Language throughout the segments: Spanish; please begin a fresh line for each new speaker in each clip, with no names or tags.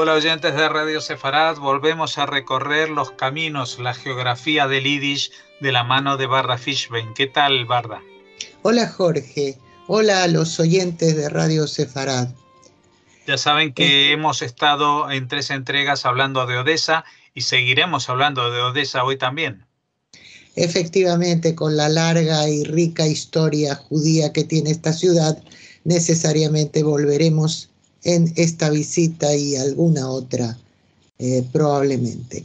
Hola oyentes de Radio Sefarad, volvemos a recorrer los caminos, la geografía del Yiddish de la mano de Barda Fishbein. ¿Qué tal, Barda?
Hola Jorge, hola a los oyentes de Radio Sefarad.
Ya saben que hemos estado en 3 entregas hablando de Odesa y seguiremos hablando de Odesa hoy también.
Efectivamente, con la larga y rica historia judía que tiene esta ciudad, necesariamente volveremos en esta visita y alguna otra probablemente.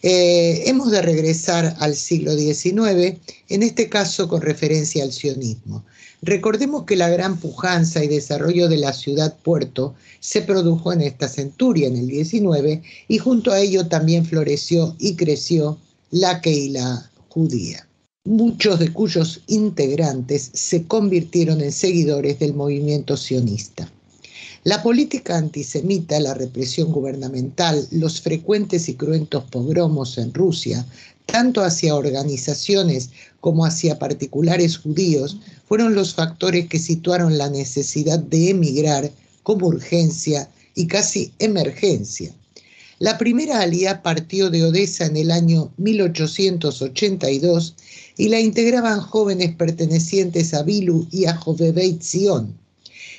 Hemos de regresar al siglo XIX, en este caso con referencia al sionismo. Recordemos que la gran pujanza y desarrollo de la ciudad-puerto se produjo en esta centuria, en el XIX, y junto a ello también floreció y creció la Keilah judía, muchos de cuyos integrantes se convirtieron en seguidores del movimiento sionista. La política antisemita, la represión gubernamental, los frecuentes y cruentos pogromos en Rusia, tanto hacia organizaciones como hacia particulares judíos, fueron los factores que situaron la necesidad de emigrar como urgencia y casi emergencia. La primera aliyá partió de Odesa en el año 1882 y la integraban jóvenes pertenecientes a Bilu y a Jovevei Zion.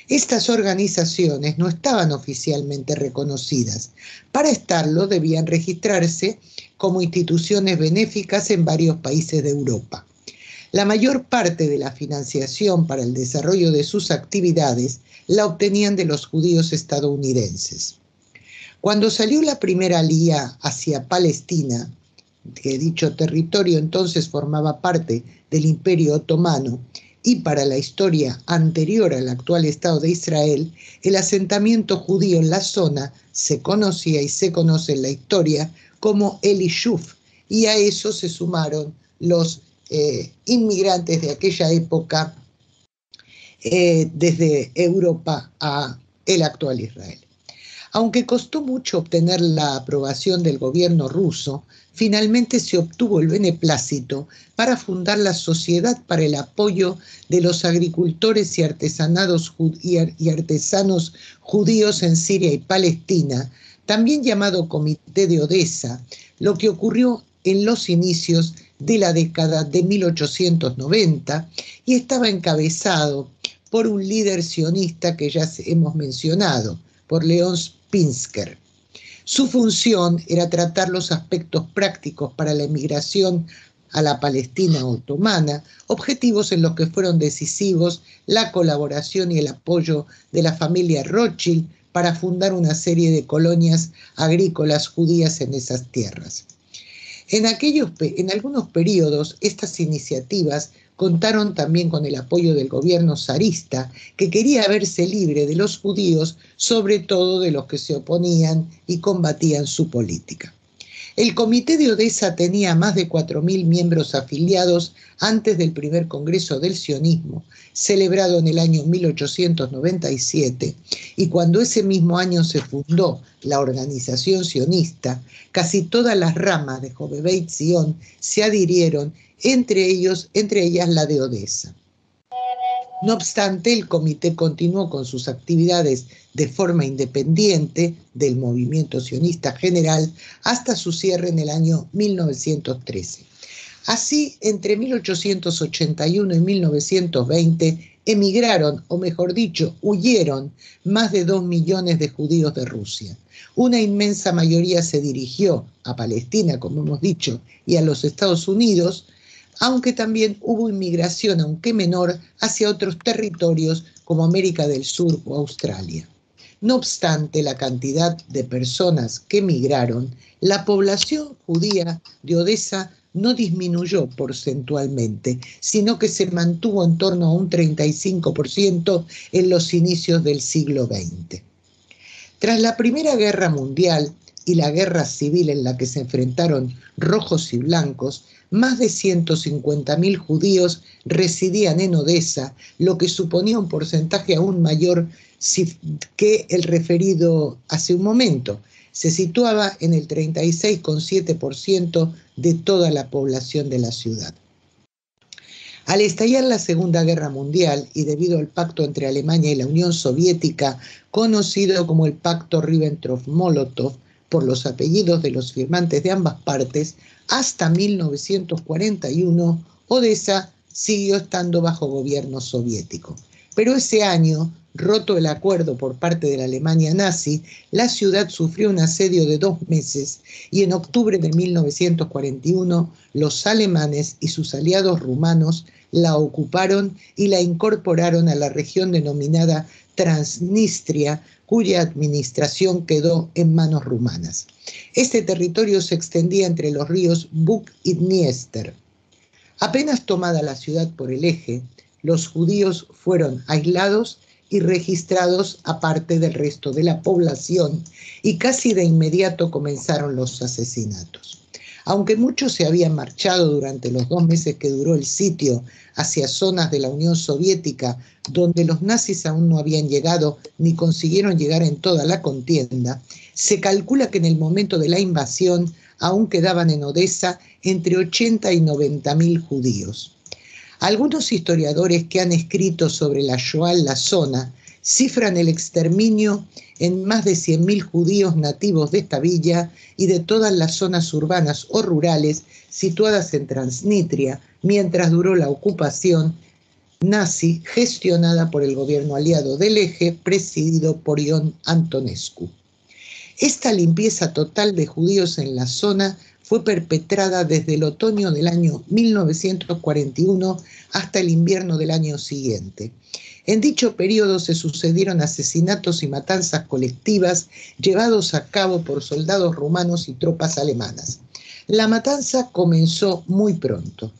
Estas organizaciones no estaban oficialmente reconocidas. Para estarlo debían registrarse como instituciones benéficas en varios países de Europa. La mayor parte de la financiación para el desarrollo de sus actividades la obtenían de los judíos estadounidenses. Cuando salió la primera aliyá hacia Palestina, que dicho territorio entonces formaba parte del Imperio Otomano, y para la historia anterior al actual Estado de Israel, el asentamiento judío en la zona se conocía y se conoce en la historia como el Yishuv, y a eso se sumaron los inmigrantes de aquella época desde Europa a el actual Israel. Aunque costó mucho obtener la aprobación del gobierno ruso, finalmente se obtuvo el beneplácito para fundar la Sociedad para el Apoyo de los Agricultores y Artesanos Judíos en Siria y Palestina, también llamado Comité de Odesa, lo que ocurrió en los inicios de la década de 1890 y estaba encabezado por un líder sionista que ya hemos mencionado, por León Pinsker. Su función era tratar los aspectos prácticos para la emigración a la Palestina otomana, objetivos en los que fueron decisivos la colaboración y el apoyo de la familia Rothschild para fundar una serie de colonias agrícolas judías en esas tierras. En algunos periodos, estas iniciativas contaron también con el apoyo del gobierno zarista, que quería verse libre de los judíos, sobre todo de los que se oponían y combatían su política. El Comité de Odesa tenía más de 4.000 miembros afiliados antes del primer Congreso del Sionismo, celebrado en el año 1897, y cuando ese mismo año se fundó la organización sionista, casi todas las ramas de Jovevei Zion se adhirieron, entre ellas la de Odesa. No obstante, el comité continuó con sus actividades de forma independiente del movimiento sionista general hasta su cierre en el año 1913. Así, entre 1881 y 1920, emigraron, o mejor dicho, huyeron más de 2 millones de judíos de Rusia. Una inmensa mayoría se dirigió a Palestina, como hemos dicho, y a los Estados Unidos, aunque también hubo inmigración, aunque menor, hacia otros territorios como América del Sur o Australia. No obstante la cantidad de personas que emigraron, la población judía de Odesa no disminuyó porcentualmente, sino que se mantuvo en torno a un 35% en los inicios del siglo XX. Tras la Primera Guerra Mundial y la guerra civil en la que se enfrentaron rojos y blancos, más de 150.000 judíos residían en Odesa, lo que suponía un porcentaje aún mayor que el referido hace un momento. Se situaba en el 36,7% de toda la población de la ciudad. Al estallar la Segunda Guerra Mundial y debido al pacto entre Alemania y la Unión Soviética, conocido como el Pacto Ribbentrop-Molotov, por los apellidos de los firmantes de ambas partes, hasta 1941 Odesa siguió estando bajo gobierno soviético. Pero ese año, roto el acuerdo por parte de la Alemania nazi, la ciudad sufrió un asedio de 2 meses y en octubre de 1941 los alemanes y sus aliados rumanos la ocuparon y la incorporaron a la región denominada Transnistria, cuya administración quedó en manos rumanas. Este territorio se extendía entre los ríos Bug y Dniester. Apenas tomada la ciudad por el eje, los judíos fueron aislados y registrados aparte del resto de la población y casi de inmediato comenzaron los asesinatos. Aunque muchos se habían marchado durante los 2 meses que duró el sitio hacia zonas de la Unión Soviética donde los nazis aún no habían llegado ni consiguieron llegar en toda la contienda, se calcula que en el momento de la invasión aún quedaban en Odesa entre 80 y 90.000 judíos. Algunos historiadores que han escrito sobre la Shoah en la zona cifran el exterminio en más de 100.000 judíos nativos de esta villa y de todas las zonas urbanas o rurales situadas en Transnistria mientras duró la ocupación nazi gestionada por el gobierno aliado del eje presidido por Ion Antonescu. Esta limpieza total de judíos en la zona fue perpetrada desde el otoño del año 1941 hasta el invierno del año siguiente. En dicho periodo se sucedieron asesinatos y matanzas colectivas llevados a cabo por soldados rumanos y tropas alemanas. La matanza comenzó muy pronto.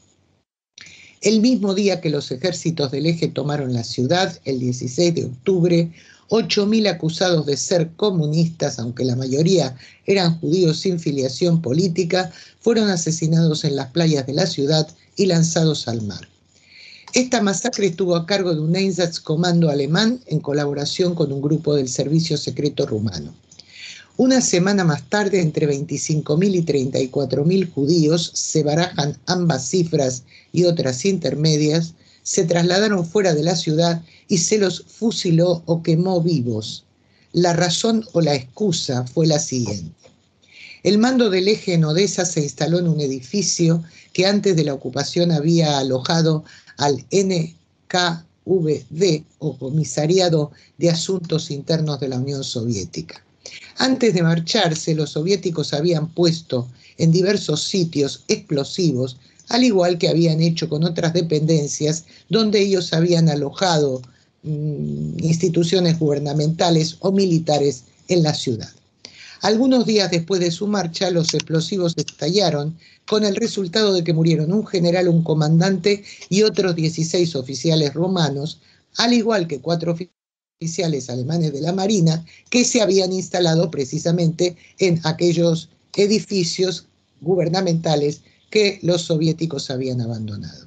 El mismo día que los ejércitos del eje tomaron la ciudad, el 16 de octubre, 8.000 acusados de ser comunistas, aunque la mayoría eran judíos sin filiación política, fueron asesinados en las playas de la ciudad y lanzados al mar. Esta masacre estuvo a cargo de un Einsatzkommando alemán en colaboración con un grupo del servicio secreto rumano. Una semana más tarde, entre 25.000 y 34.000 judíos, se barajan ambas cifras y otras intermedias, se trasladaron fuera de la ciudad y se los fusiló o quemó vivos. La razón o la excusa fue la siguiente. El mando del eje en Odesa se instaló en un edificio que antes de la ocupación había alojado al NKVD o Comisariado de Asuntos Internos de la Unión Soviética. Antes de marcharse, los soviéticos habían puesto en diversos sitios explosivos, al igual que habían hecho con otras dependencias donde ellos habían alojado instituciones gubernamentales o militares en la ciudad. Algunos días después de su marcha, los explosivos estallaron con el resultado de que murieron un general, un comandante y otros 16 oficiales romanos, al igual que 4 oficiales alemanes de la Marina que se habían instalado precisamente en aquellos edificios gubernamentales que los soviéticos habían abandonado.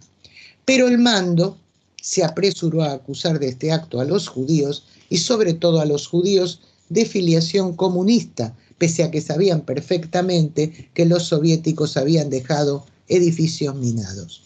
Pero el mando se apresuró a acusar de este acto a los judíos y sobre todo a los judíos de filiación comunista, pese a que sabían perfectamente que los soviéticos habían dejado edificios minados.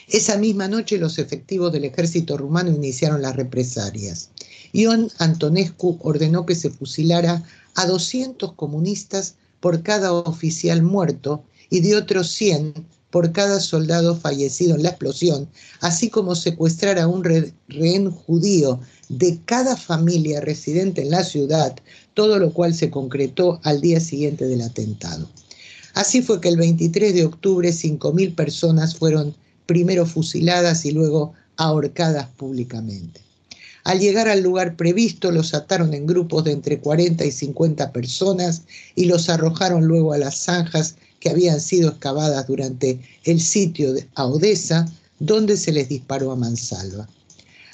Esa misma noche los efectivos del ejército rumano iniciaron las represalias. Ion Antonescu ordenó que se fusilara a 200 comunistas por cada oficial muerto y de otros 100 por cada soldado fallecido en la explosión, así como secuestrar a un rehén judío de cada familia residente en la ciudad, todo lo cual se concretó al día siguiente del atentado. Así fue que el 23 de octubre 5.000 personas fueron primero fusiladas y luego ahorcadas públicamente. Al llegar al lugar previsto, los ataron en grupos de entre 40 y 50 personas y los arrojaron luego a las zanjas que habían sido excavadas durante el sitio a Odesa, donde se les disparó a mansalva.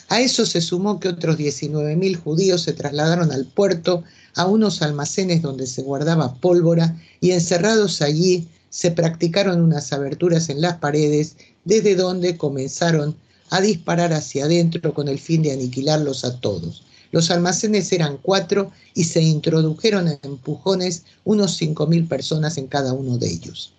A eso se sumó que otros 19.000 judíos se trasladaron al puerto, a unos almacenes donde se guardaba pólvora, y encerrados allí se practicaron unas aberturas en las paredes, desde donde comenzaron a disparar hacia adentro con el fin de aniquilarlos a todos. Los almacenes eran 4 y se introdujeron en empujones unos 5.000 personas en cada uno de ellos.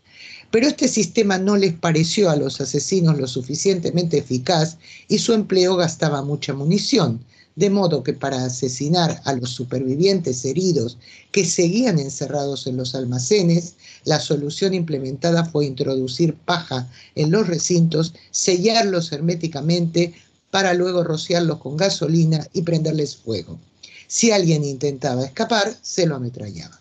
Pero este sistema no les pareció a los asesinos lo suficientemente eficaz y su empleo gastaba mucha munición, de modo que para asesinar a los supervivientes heridos que seguían encerrados en los almacenes, la solución implementada fue introducir paja en los recintos, sellarlos herméticamente para luego rociarlos con gasolina y prenderles fuego. Si alguien intentaba escapar, se lo ametrallaba.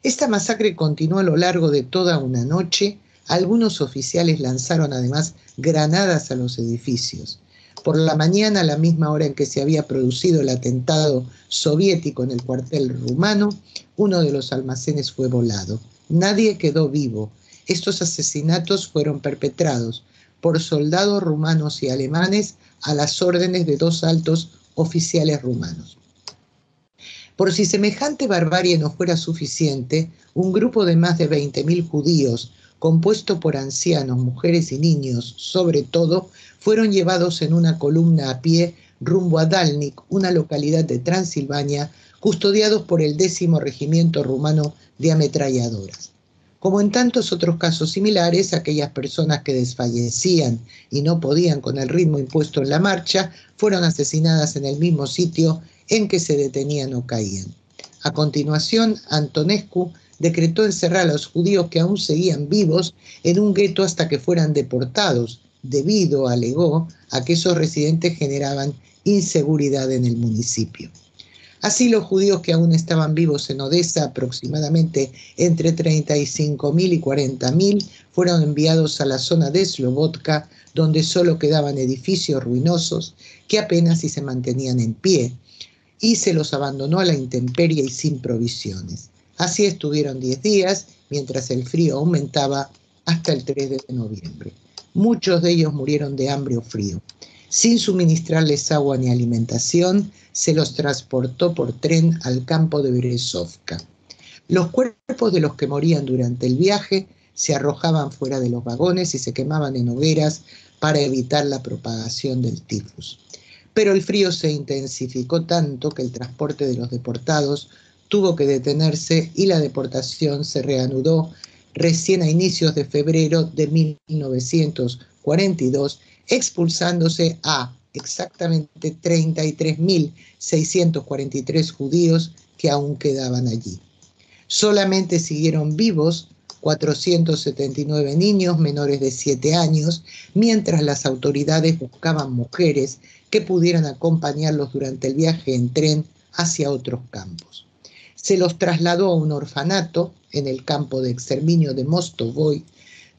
Esta masacre continuó a lo largo de toda una noche. Algunos oficiales lanzaron además granadas a los edificios. Por la mañana, a la misma hora en que se había producido el atentado soviético en el cuartel rumano, uno de los almacenes fue volado. Nadie quedó vivo. Estos asesinatos fueron perpetrados por soldados rumanos y alemanes a las órdenes de 2 altos oficiales rumanos. Por si semejante barbarie no fuera suficiente, un grupo de más de 20.000 judíos, compuesto por ancianos, mujeres y niños, sobre todo, fueron llevados en una columna a pie rumbo a Dalnik, una localidad de Transilvania, custodiados por el 10º Regimiento Rumano de Ametralladoras. Como en tantos otros casos similares, aquellas personas que desfallecían y no podían con el ritmo impuesto en la marcha, fueron asesinadas en el mismo sitio en que se detenían o caían. A continuación, Antonescu decretó encerrar a los judíos que aún seguían vivos en un gueto hasta que fueran deportados, debido, alegó, a que esos residentes generaban inseguridad en el municipio. Así, los judíos que aún estaban vivos en Odessa, aproximadamente entre 35.000 y 40.000, fueron enviados a la zona de Slobodka, donde solo quedaban edificios ruinosos que apenas si se mantenían en pie, y se los abandonó a la intemperie y sin provisiones. Así estuvieron 10 días, mientras el frío aumentaba hasta el 3 de noviembre. Muchos de ellos murieron de hambre o frío. Sin suministrarles agua ni alimentación, se los transportó por tren al campo de Berezovka. Los cuerpos de los que morían durante el viaje se arrojaban fuera de los vagones y se quemaban en hogueras para evitar la propagación del tifus. Pero el frío se intensificó tanto que el transporte de los deportados tuvo que detenerse y la deportación se reanudó recién a inicios de febrero de 1942, expulsándose a exactamente 33.643 judíos que aún quedaban allí. Solamente siguieron vivos 479 niños menores de 7 años, mientras las autoridades buscaban mujeres que pudieran acompañarlos durante el viaje en tren hacia otros campos. Se los trasladó a un orfanato en el campo de exterminio de Mostovoy,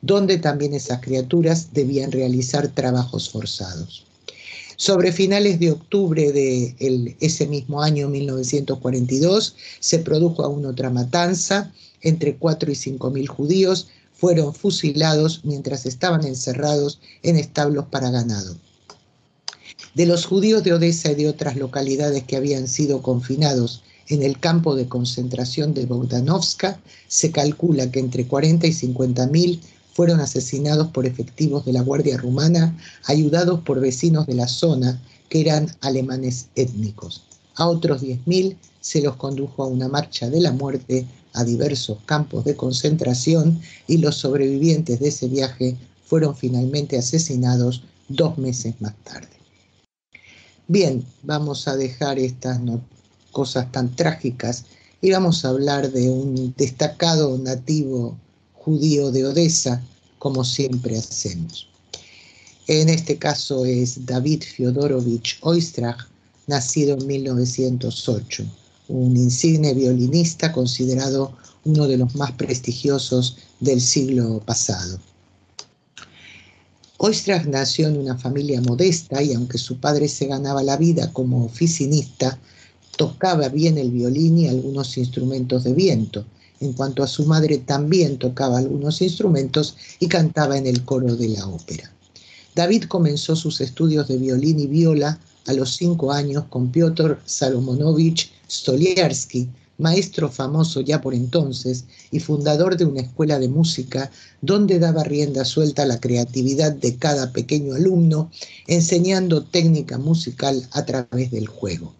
donde también esas criaturas debían realizar trabajos forzados. Sobre finales de octubre de ese mismo año, 1942, se produjo aún otra matanza. Entre 4 y 5.000 judíos fueron fusilados mientras estaban encerrados en establos para ganado. De los judíos de Odessa y de otras localidades que habían sido confinados en el campo de concentración de Bogdanovska, se calcula que entre 40 y 50.000 fueron asesinados por efectivos de la Guardia Rumana, ayudados por vecinos de la zona que eran alemanes étnicos. A otros 10.000 se los condujo a una marcha de la muerte a diversos campos de concentración y los sobrevivientes de ese viaje fueron finalmente asesinados 2 meses más tarde. Bien, vamos a dejar estas cosas tan trágicas y vamos a hablar de un destacado nativo judío de Odessa, como siempre hacemos. En este caso es David Fyodorovich Oistrach, nacido en 1908, un insigne violinista considerado uno de los más prestigiosos del siglo pasado. Oistrach nació en una familia modesta y aunque su padre se ganaba la vida como oficinista, tocaba bien el violín y algunos instrumentos de viento. En cuanto a su madre, también tocaba algunos instrumentos y cantaba en el coro de la ópera. David comenzó sus estudios de violín y viola a los 5 años con Piotr Salomonovich Stoliarsky, maestro famoso ya por entonces y fundador de una escuela de música donde daba rienda suelta a la creatividad de cada pequeño alumno, enseñando técnica musical a través del juego.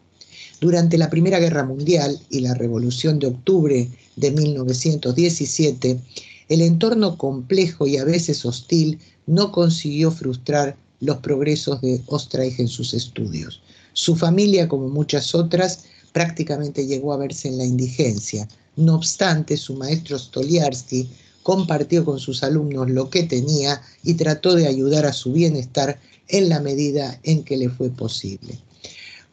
Durante la Primera Guerra Mundial y la Revolución de Octubre de 1917, El entorno complejo y a veces hostil no consiguió frustrar los progresos de Ostreich en sus estudios. Su familia, como muchas otras, prácticamente llegó a verse en la indigencia. No obstante, su maestro Stoliarsky compartió con sus alumnos lo que tenía y trató de ayudar a su bienestar en la medida en que le fue posible.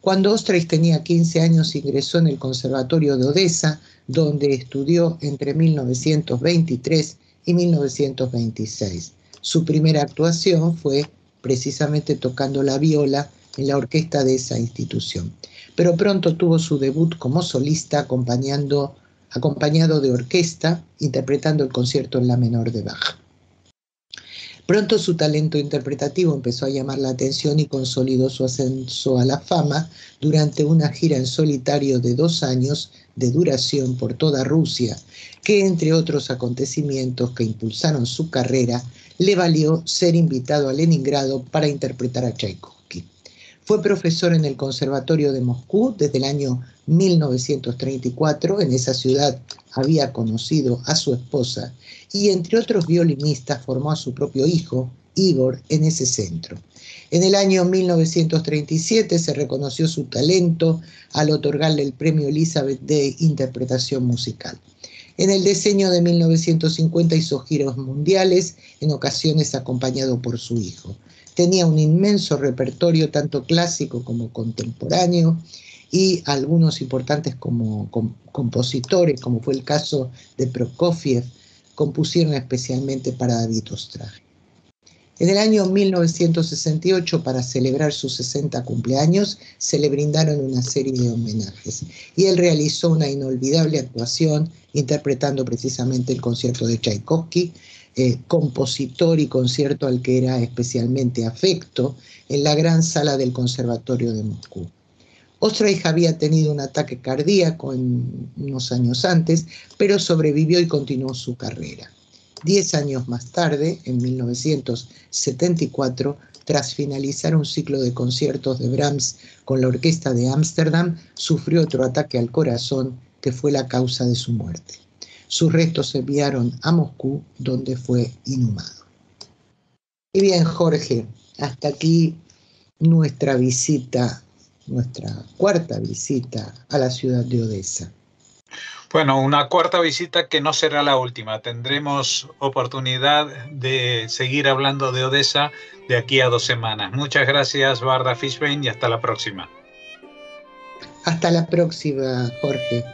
Cuando Ostreich tenía 15 años, ingresó en el Conservatorio de Odessa, donde estudió entre 1923 y 1926. Su primera actuación fue precisamente tocando la viola en la orquesta de esa institución. Pero pronto tuvo su debut como solista acompañado de orquesta, interpretando el concierto en la menor de Bach. Pronto su talento interpretativo empezó a llamar la atención y consolidó su ascenso a la fama durante una gira en solitario de 2 años de duración por toda Rusia, que entre otros acontecimientos que impulsaron su carrera, le valió ser invitado a Leningrado para interpretar a Tchaikovsky. Fue profesor en el Conservatorio de Moscú desde el año 1934. En esa ciudad había conocido a su esposa y, entre otros violinistas, formó a su propio hijo, Igor, en ese centro. En el año 1937 se reconoció su talento al otorgarle el premio Elizabeth de Interpretación Musical. En el decenio de 1950 hizo giras mundiales, en ocasiones acompañado por su hijo. Tenía un inmenso repertorio, tanto clásico como contemporáneo, y algunos importantes compositores, como fue el caso de Prokofiev, compusieron especialmente para David Ostrach. En el año 1968, para celebrar sus 60 cumpleaños, se le brindaron una serie de homenajes y él realizó una inolvidable actuación interpretando precisamente el concierto de Tchaikovsky, compositor y concierto al que era especialmente afecto, en la gran sala del Conservatorio de Moscú. Ostreich había tenido un ataque cardíaco unos años antes, pero sobrevivió y continuó su carrera. 10 años más tarde, en 1974, tras finalizar un ciclo de conciertos de Brahms con la Orquesta de Ámsterdam, sufrió otro ataque al corazón que fue la causa de su muerte. Sus restos se enviaron a Moscú, donde fue inhumado. Y bien, Jorge, hasta aquí nuestra cuarta visita a la ciudad de Odessa.
Bueno, una cuarta visita que no será la última. Tendremos oportunidad de seguir hablando de Odessa de aquí a 2 semanas. Muchas gracias, Varda Fishbein, y hasta la próxima.
Hasta la próxima, Jorge.